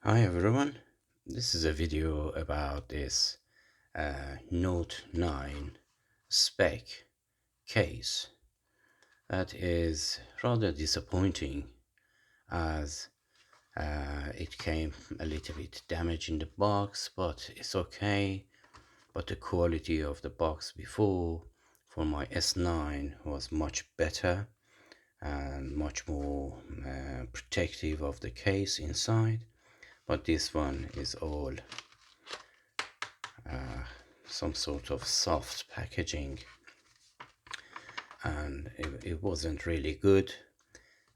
Hi everyone, this is a video about this Note 9 Speck case that is rather disappointing as it came a little bit damaged in the box, but it's okay. But the quality of the box before for my S9 was much better and much more protective of the case inside, but this one is all some sort of soft packaging, and it wasn't really good.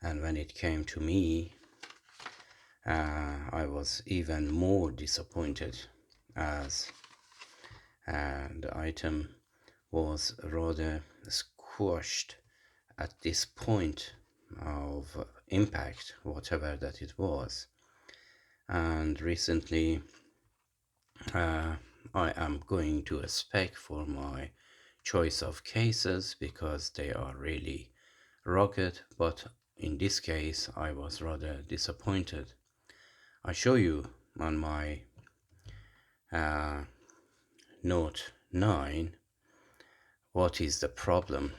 And when it came to me, I was even more disappointed as the item was rather squashed at this point of impact, whatever that it was. And recently I am going to a spec for my choice of cases because they are really rugged, but in this case I was rather disappointed. I show you on my Note 9 what is the problem,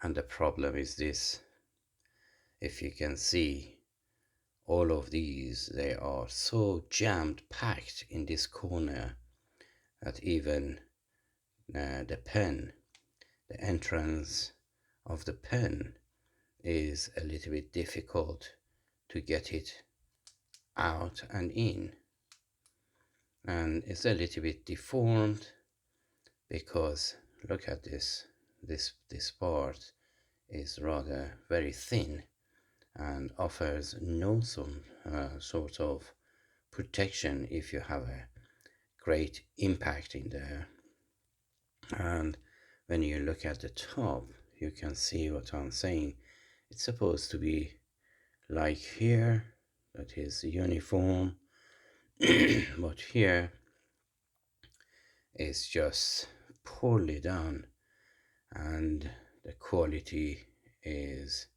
and the problem is this. If you can see, all of these, they are so jammed packed in this corner that even the pen, the entrance of the pen is a little bit difficult to get it out and in, and it's a little bit deformed because look at this part is rather very thin and offers no some sort of protection if you have a great impact in there. And when you look at the top, you can see what I'm saying. It's supposed to be like here, that is uniform, but here is just poorly done, and the quality is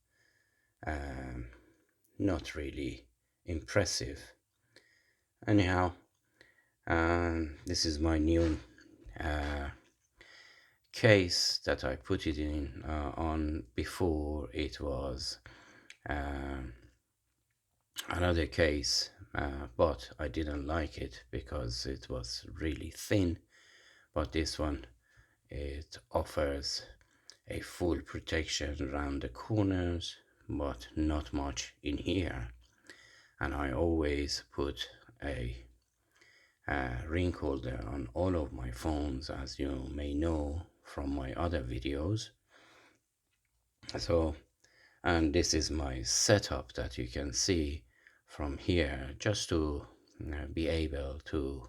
not really impressive. Anyhow, this is my new case that I put it in on. Before it was another case, but I didn't like it because it was really thin. But this one, it offers a full protection around the corners, but not much in here. And I always put a ring holder on all of my phones, as you may know from my other videos. So, and this is my setup that you can see from here, just to be able to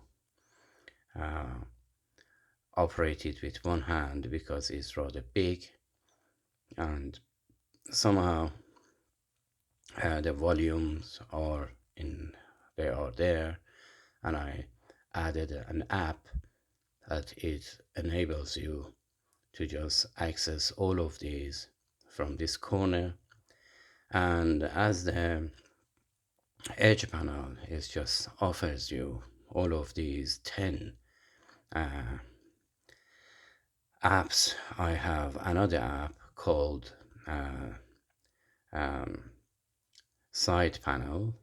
operate it with one hand because it's rather big, and somehow the volumes are in, they are there, and I added an app that it enables you to just access all of these from this corner. And as the edge panel is just offers you all of these 10 apps, I have another app called side panel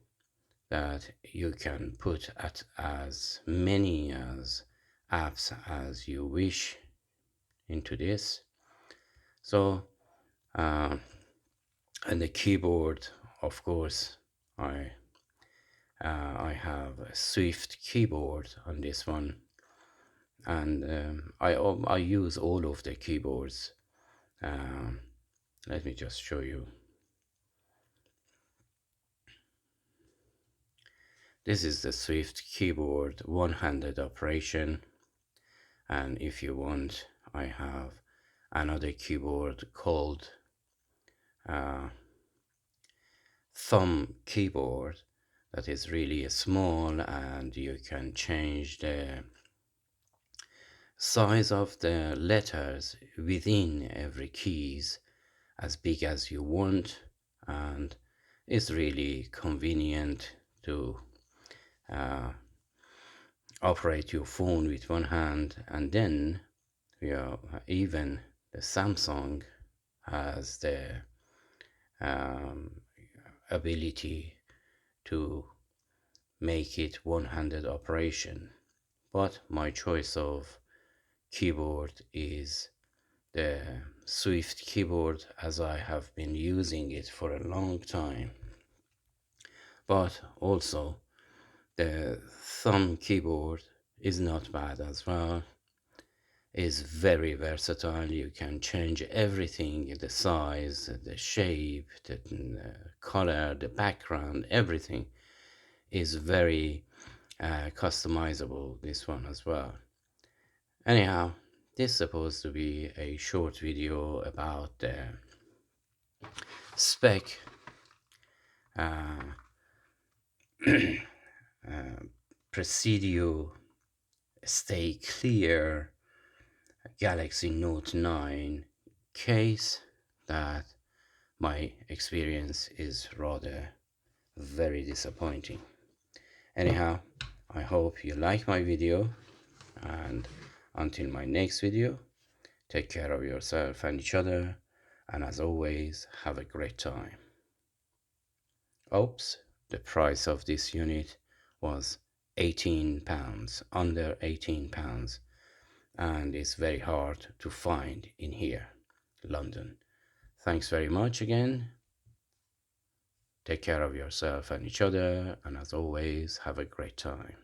that you can put at as many as apps as you wish into this. So and the keyboard, of course, I have a Swift keyboard on this one, and I use all of the keyboards. Let me just show you. This is the Swift keyboard one-handed operation, and if you want, I have another keyboard called thumb keyboard that is really small, and you can change the size of the letters within every keys as big as you want, and it's really convenient to operate your phone with one hand, and then even the Samsung has the ability to make it one-handed operation. But my choice of keyboard is the Swift keyboard, as I have been using it for a long time. But also the thumb keyboard is not bad as well. Is very versatile. You can change everything, the size, the shape, the color, the background, everything is very customizable, this one as well. Anyhow, this is supposed to be a short video about the Speck Presidio Stay Clear Galaxy Note 9 case, that my experience is rather very disappointing. Anyhow, I hope you like my video, and until my next video, take care of yourself and each other, and as always, have a great time. Oops, the price of this unit was £18, under £18, and it's very hard to find in here, London. Thanks very much again. Take care of yourself and each other, and as always, have a great time.